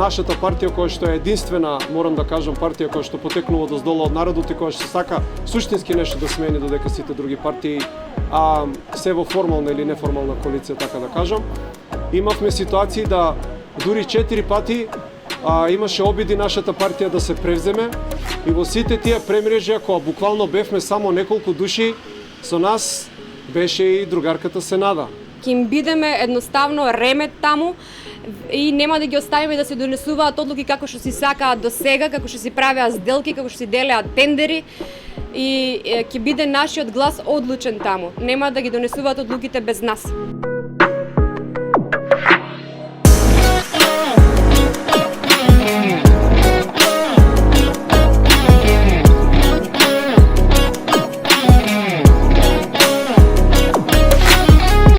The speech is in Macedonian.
Нашата партија, која што е единствена, морам да кажам, партија која што потекнува доздола од народот и која што сака суштински нешто да смени, додека сите други партии се во формална или неформална коалиција, така да кажам. Имавме ситуации да дури 4 пати имаше обиди нашата партија да се превземе и во сите тие премрежја, кога буквално бевме само неколку души, со нас беше и другарката Сенада. Ќе им бидеме едноставно ремет таму и нема да ги оставиме да се донесуваат одлуки како што си сакаат до сега, како што си правеа сделки, како што си делеат тендери и ќе биде нашиот глас одлучен таму. Нема да ги донесуваат одлуките без нас.